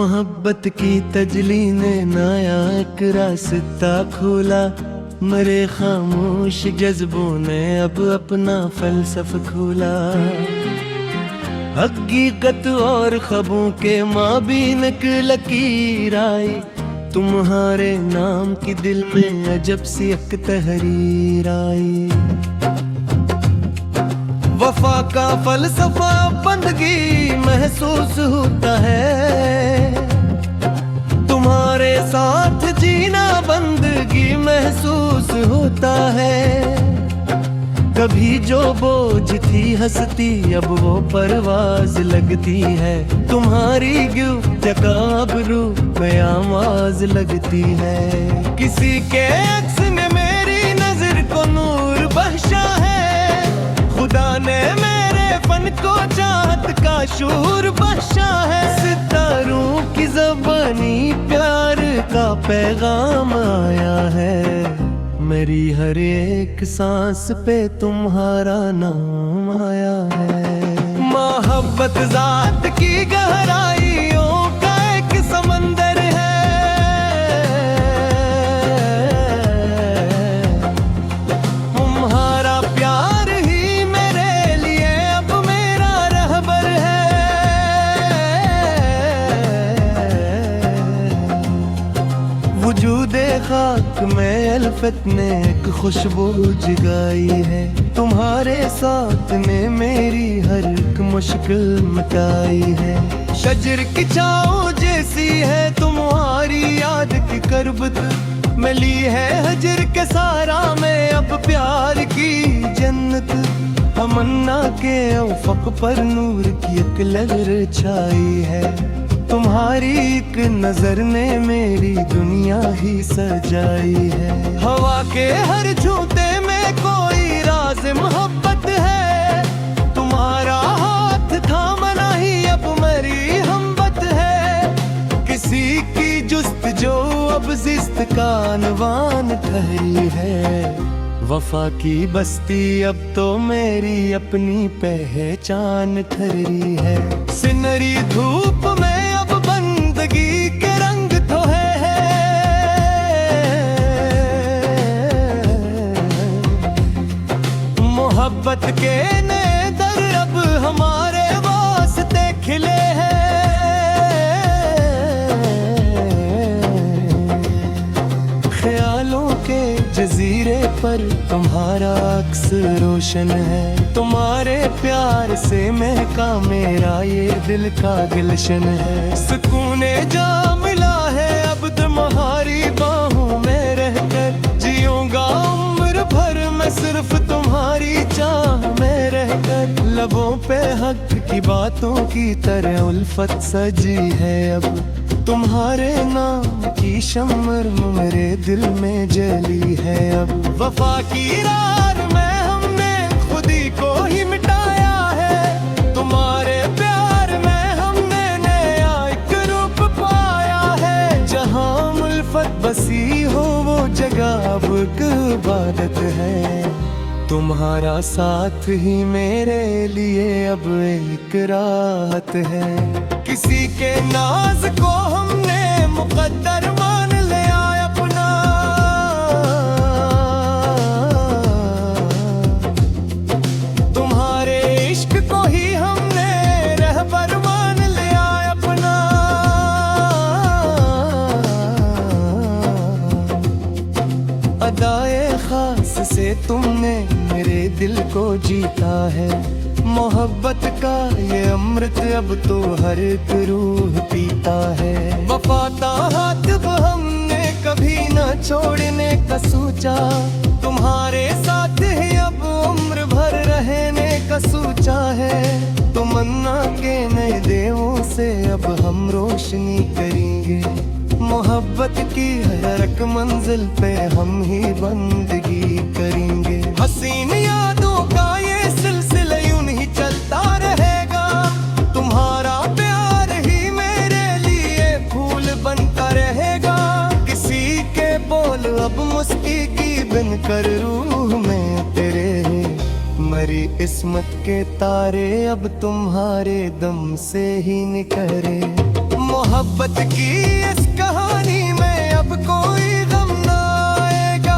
मोहब्बत की तजली ने नया एक रास्ता खोला। मेरे खामोश जज्बों ने अब अपना फलसफा खोला। हकीकत और ख्वाबों के माबीन एक लकीर आई। तुम्हारे नाम की दिल में अजब सी एक तहरीर आई। वफा का फलसफा बंदगी महसूस होता है। तुम्हारे साथ जीना बंदगी महसूस होता है। कभी जो बोझ थी हंसती अब वो परवाज लगती है। तुम्हारी गिफ्तकाबरू में आवाज लगती है। किसी के अक्स ने मेरी नजर को नूर बख्शा है। खुदा ने मेरे फन को चाहत का शूर बख्शा है। सितारों की ज़बानी प्यार का पैगाम आया है। मेरी हर एक सांस पे तुम्हारा नाम आया है। मोहब्बत ज़ात की गहराइयों का एक समंदर है। तुम्हारा प्यार ही मेरे लिए अब मेरा रहबर है। वजूदे खाक में अल्फत ने एक खुशबू जगाई है। तुम्हारे साथ ने मेरी हर एक मुश्किल मिटाई है। शजर की छाँव जैसी है तुम्हारी याद की करबत। मिली है हजर के सारा में अब प्यार की जन्नत। तमन्ना के उफ़क़ पर नूर की एक लहर छाई है। तुम्हारी एक नजर ने मेरी दुनिया ही सजाई है। हवा के हर झूठे में कोई राज मोहब्बत है। तुम्हारा हाथ थामना ही अब मेरी हमबत है। किसी की जुस्तजू अब जिस्त का अनवान ठहरी है। वफा की बस्ती अब तो मेरी अपनी पहचान ठहरी है। सिनरी धूप में अब बंदगी के रंग तो है। मोहब्बत के नए दर अब हमारे वास्ते खिले हैं। ख्यालों के जजीरे पर तुम्हारा अक्स रोशन है। तुम्हारे प्यार से महका मेरा ये दिल का गुलशन है। सुकून जा मिला है अब तुम्हारी बाहों में रहकर। जीऊंगा उम्र भर मैं सिर्फ तुम्हारी चाह में रहकर। लबों पे हक की बातों की तरह उल्फत सजी है अब। तुम्हारे नाम की शम्र मेरे दिल में जली है अब। वफा की रार में हमने खुदी को ही मिटाया है। तुम्हारे प्यार में हमने नया एक रूप पाया है। जहाँ उल्फत बसी हो वो जगह अब एक इबादत है। तुम्हारा साथ ही मेरे लिए अब एक राहत है। किसी के नाज को हमने मुकद्दर मान लिया अपना। तुम्हारे इश्क को ही हमने रहबर मान लिया अपना। अदाए खास से तुमने मेरे दिल को जीता है। मोहब्बत का ये अमृत अब तो हर एक रूह पीता है। वफाता हाथ हमने कभी न छोड़ने का सोचा। तुम्हारे साथ ही अब उम्र भर रहने का सोचा है। तमन्ना के नए देवों से अब हम रोशनी करेंगे। मोहब्बत की हर एक मंजिल पे हम ही बंदगी करेंगे। हसीन यादों का ये सिलसिला यूं ही चलता रहेगा। तुम्हारा प्यार ही मेरे लिए फूल बनता रहेगा। किसी के बोल अब मुस्की की बिन कर रूह में तेरे। मरी इस्मत के तारे अब तुम्हारे दम से ही निकले। मोहब्बत की इस कहानी में अब कोई गम ना आएगा।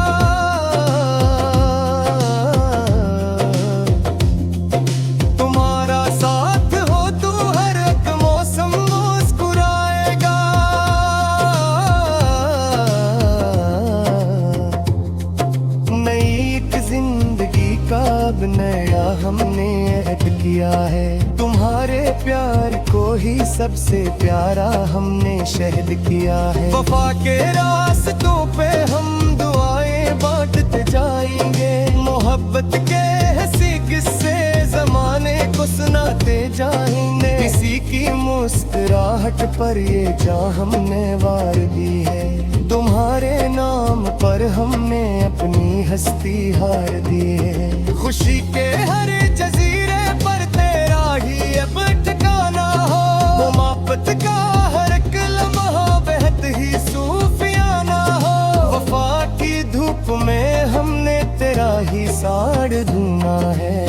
तुम्हारा साथ हो तो हर एक मौसम मुस्कुराएगा। नई एक जिंदगी का अब नया हमने ऐड किया है। तुम्हारे प्यार को ही सबसे प्यारा हमने शहद किया है। वफा के रास्तों पे हम दुआएं बांटते जाएंगे। मोहब्बत के हंसी किस्से जमाने को सुनाते जाएंगे। किसी की मुस्कुराहट पर ये जान हमने वार दी है। तुम्हारे नाम पर हमने अपनी हस्ती हार दी है। खुशी के हर जजीरे पर तेरा ही अब ठिकाना हो। मोहब्बत का हर एक लम्हा बेहद ही सूफियाना हो। वफा की धूप में हमने तेरा ही साड़ ढूंढा है।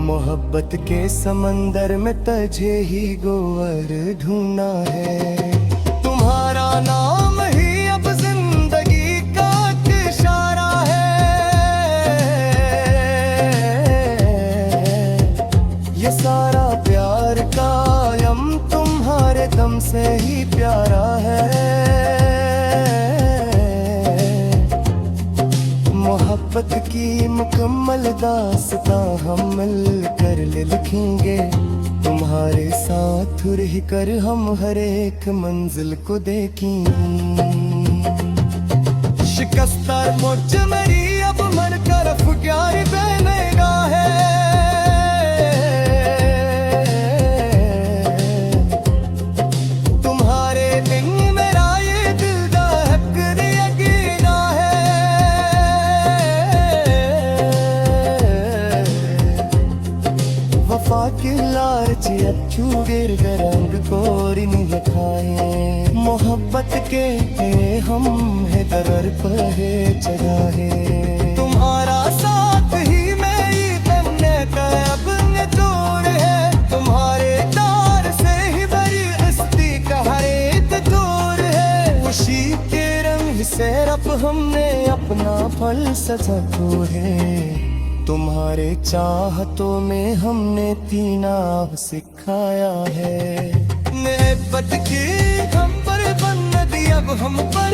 मोहब्बत के समंदर में तुझे ही गोवर ढूंढा है। तुम्हारा नाम ही अब जिंदगी का इशारा है। ये सारा प्यार कायम तुम्हारे दम से ही प्यारा है। मोहब्बत की मुकम्मल दास्तां हम मिलकर लिखेंगे। तुम्हारे साथ रह कर हम हर एक मंजिल को देखेंगे। शिकस्ता मुझ मेरी अब मन तरफ प्यार बनेगा है। तुम्हारे बिन मेरा ये दिल दहक यकीना है। वफा की लालच अच्छू गिर रंग कोरी नहीं खाए। मोहब्बत के हम है दर पर है जगह। तुम्हारा साथ ही मेरी बनने का अब दूर है। तुम्हारे तार से ही बड़ी हस्ती का हर एक दूर है। खुशी के रंग से अब हमने अपना फल सजा को है। तुम्हारे चाहतों में हमने तीना सिखाया है। नेबत की हम पर बन दी अब हम पर